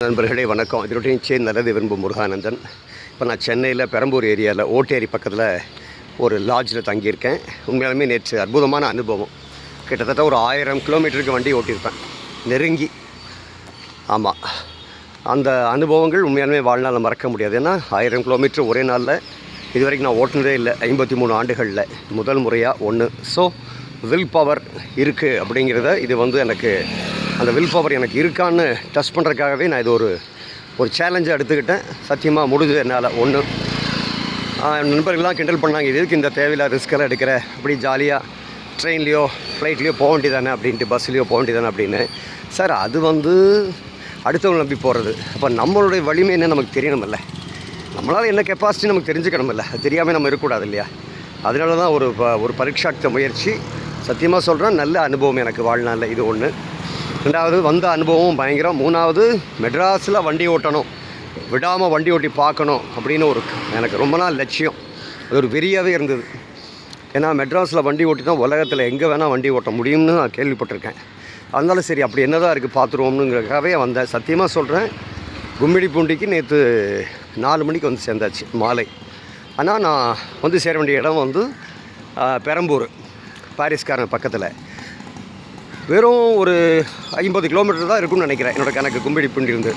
நண்பர்களே வணக்கம். இதோடையும் சேர்ந்து நல்லது விரும்பும் முருகானந்தன். இப்போ நான் சென்னையில் பெரம்பூர் ஏரியாவில் ஓட்டேரி பக்கத்தில் ஒரு லாட்ஜில் தங்கியிருக்கேன். உண்மையாலுமே நேற்று அற்புதமான அனுபவம். கிட்டத்தட்ட ஒரு 1000 கிலோமீட்டருக்கு வண்டி ஓட்டியிருப்பேன் நெருங்கி. ஆமாம், அந்த அனுபவங்கள் உண்மையாலுமே வாழ்நாளில் மறக்க முடியாது. ஏன்னா 1000 கிலோமீட்டர் ஒரே நாளில் இது வரைக்கும் நான் ஓட்டினதே இல்லை. 53 ஆண்டுகளில் முதல் முறையாக ஒன்று. ஸோ வில் பவர் இருக்குது அப்படிங்கிறத இது எனக்கு அந்த வில் பவர் எனக்கு இருக்கான்னு டெஸ்ட் பண்ணுறதுக்காகவே நான் இது ஒரு சேலஞ்சை எடுத்துக்கிட்டேன். சத்தியமாக முடிஞ்சது என்னால். ஒன்று, நண்பர்கள்லாம் கிண்டல் பண்ணாங்க, இதுக்கு இந்த தேவையில்லாத ரிஸ்கெல்லாம் எடுக்கிற, அப்படி ஜாலியாக ட்ரெயின்லேயோ ஃப்ளைட்லேயோ போக வேண்டியதானே அப்படின்ட்டு, பஸ்லேயோ போக வேண்டியதானே அப்படின்னு. சார், அது அடுத்தவங்க நம்பி போகிறது. அப்போ நம்மளுடைய வலிமை என்ன நமக்கு தெரியணுமில்ல, நம்மளால் என்ன கெப்பாசிட்டி நமக்கு தெரிஞ்சுக்கணுமில்ல. அது தெரியாமல் நம்ம இருக்கக்கூடாது இல்லையா? அதனால தான் ஒரு பரீட்சார்த்த முயற்சி. சத்தியமாக சொல்கிறேன், நல்ல அனுபவம் எனக்கு வாழ்நாளில். இது ஒன்று. ரெண்டாவது, வந்த அனுபவம் பயங்கரம். மூணாவது, மெட்ராஸில் வண்டி ஓட்டணும், விடாமல் வண்டி ஓட்டி பார்க்கணும் அப்படின்னு எனக்கு ரொம்ப நாள் லட்சியம். அது ஒரு வெறியாகவே இருந்தது. ஏன்னா மெட்ராஸில் வண்டி ஓட்டி தான் உலகத்தில் எங்கே வேணால் வண்டி ஓட்ட முடியும்னு நான் கேள்விப்பட்டிருக்கேன். அதனால சரி, அப்படி என்ன தான் இருக்குது பார்த்துருவோம்னுங்கிறதுக்காகவே வந்தேன். சத்தியமாக சொல்கிறேன், கும்மிடிப்பூண்டிக்கு நேற்று 4 மணிக்கு சேர்ந்தாச்சு மாலை. ஆனால் நான் சேர வேண்டிய இடம் பெரம்பூர், பாரிஸ்காரன் பக்கத்தில். வெறும் ஒரு 50 கிலோமீட்டர் தான் இருக்குன்னு நினைக்கிறேன் என்னோடய கணக்கு. கும்மிடிப்பூண்டி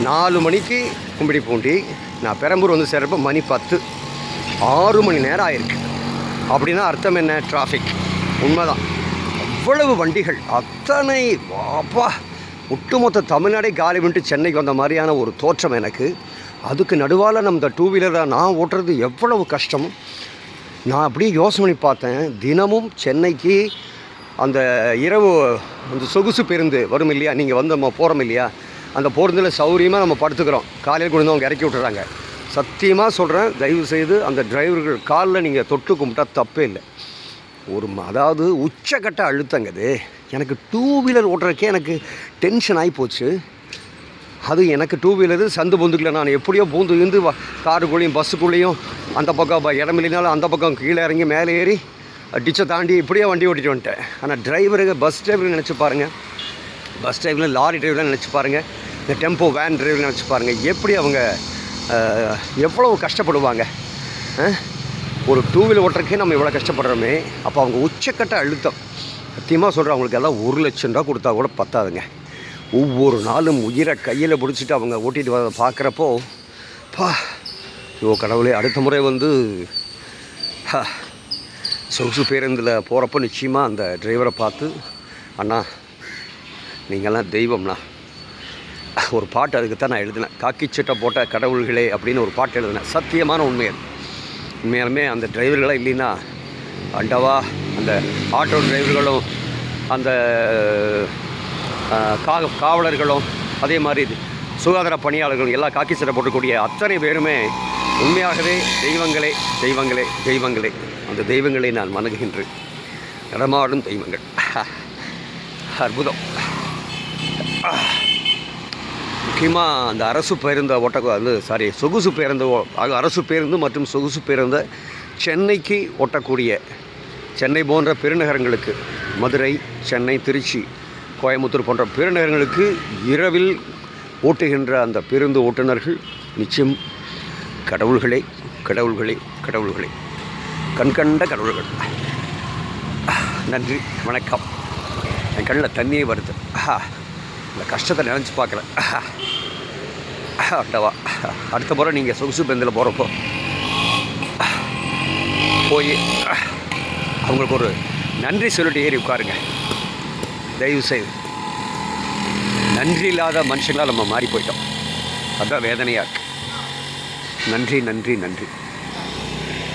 4 மணிக்கு கும்மிடிப்பூண்டி, நான் பெரம்பூர் சேர்றப்போ மணி 10. 6 மணி நேரம் ஆயிருக்கு. அப்படின்னா அர்த்தம் என்ன? டிராஃபிக். உண்மைதான், அவ்வளவு வண்டிகள், அத்தனை வாப்பா, ஒட்டுமொத்த தமிழ்நாடே காலி பண்ணிட்டு சென்னைக்கு வந்த மாதிரியான ஒரு தோற்றம் எனக்கு. அதுக்கு நடுவால் நம்ம 2 வீலரை நான் ஓட்டுறது எவ்வளவு கஷ்டம். நான் அப்படியே யோசனை பண்ணி பார்த்தேன். தினமும் சென்னைக்கு அந்த இரவு சொகுசு பேருந்து வரும் இல்லையா, நீங்கள் நம்ம போகிறோம் இல்லையா, அந்த பேருந்தில் சௌரியமாக நம்ம படுத்துக்கிறோம். காலையில் கொண்டு அவங்க இறக்கி விட்டுறாங்க. சத்தியமாக சொல்கிறேன், தயவுசெய்து அந்த டிரைவர்கள் காலில் நீங்கள் தொட்டு கும்பிட்டா தப்பே இல்லை. அதாவது உச்சக்கட்ட அழுத்தங்குது. எனக்கு 2 வீலர் ஓட்டுறதுக்கே எனக்கு டென்ஷன் ஆகி போச்சு. அது எனக்கு 2 வீலரு சந்து பொந்துக்கல. நான் எப்படியோ பூந்து காருக்குள்ளேயும் பஸ்ஸுக்குள்ளேயும் அந்த பக்கம் இடமில்லைனாலும் அந்த பக்கம் கீழே இறங்கி மேலே ஏறி டிச்சை தாண்டி இப்படியே வண்டி ஓட்டிட்டு வந்துட்டேன். ஆனால் பஸ் டிரைவர் நினச்சி பாருங்கள், பஸ் டிரைவர், லாரி டிரைவர்லாம் நினச்சி பாருங்கள், இந்த டெம்போ வேன் டிரைவர் நினச்சி பாருங்கள், எப்படி அவங்க எவ்வளோ கஷ்டப்படுவாங்க. ஒரு 2 வீலர் ஓட்டுறதுக்கே நம்ம இவ்வளோ கஷ்டப்படுறோமே. அப்போ அவங்க உச்சக்கட்ட அழுத்தம். சத்தியமாக சொல்கிறேன், அவங்களுக்கு எல்லாம் 1 லட்சம் ரூபா கொடுத்தா கூட பத்தாதுங்க. ஒவ்வொரு நாளும் உயிரை கையில் பிடிச்சிட்டு அவங்க ஓட்டிகிட்டு வர பார்க்குறப்போ கடவுளே. அடுத்த முறை சொகுசு பேருந்தில் போகிறப்போ நிச்சயமாக அந்த டிரைவரை பார்த்து, அண்ணா நீங்கள்லாம் தெய்வம்ண்ணா, ஒரு பாட்டு அதுக்கு தான் நான் எழுதினேன். காக்கி சட்டை போட்ட கடவுள்களே அப்படின்னு ஒரு பாட்டு எழுதினேன். சத்தியமான உண்மை. உண்மையாலுமே அந்த டிரைவர்களாக இல்லைன்னா அண்டவா, அந்த ஆட்டோ டிரைவர்களும் அந்த காவலர்களும் அதே மாதிரி சுகாதார பணியாளர்களும் எல்லாம் காக்கி சட்டை போட்டக்கூடிய அத்தனை பேருமே உண்மையாகவே தெய்வங்களே, தெய்வங்களே, தெய்வங்களே. அந்த தெய்வங்களை நான் வணங்குகின்றேன். நடமாடும் தெய்வங்கள். அற்புதம். முக்கியமாக அந்த அரசு பேருந்து சொகுசு பேருந்து, அரசு பேருந்து மற்றும் சொகுசு பேருந்தை சென்னைக்கு ஓட்டக்கூடிய, சென்னை போன்ற பெருநகரங்களுக்கு, மதுரை, சென்னை, திருச்சி, கோயம்புத்தூர் போன்ற பெருநகரங்களுக்கு இரவில் ஓட்டுகின்ற அந்த பேருந்து ஓட்டுநர்கள் நிச்சயம் கடவுள்களே, கடவுள்களே, கடவுள்களே, கண்கண்ட கடவுள்கள். நன்றி, வணக்கம். என் கண்ணில் தண்ணியே வருது. இந்த கஷ்டத்தை நினச்சி பார்க்கல. அண்டவா, அடுத்த முறை நீங்கள் சொகுசு பேருந்தில் போகிறப்போ போய் அவங்களுக்கு ஒரு நன்றி சொல்லிட்டு ஏறி உட்காருங்க. தயவுசெய்து. நன்றி இல்லாத மனுஷங்களால் நம்ம மாறி போயிட்டோம். அதுதான் வேதனையாக இருக்குது. நன்றி, நன்றி, நன்றி.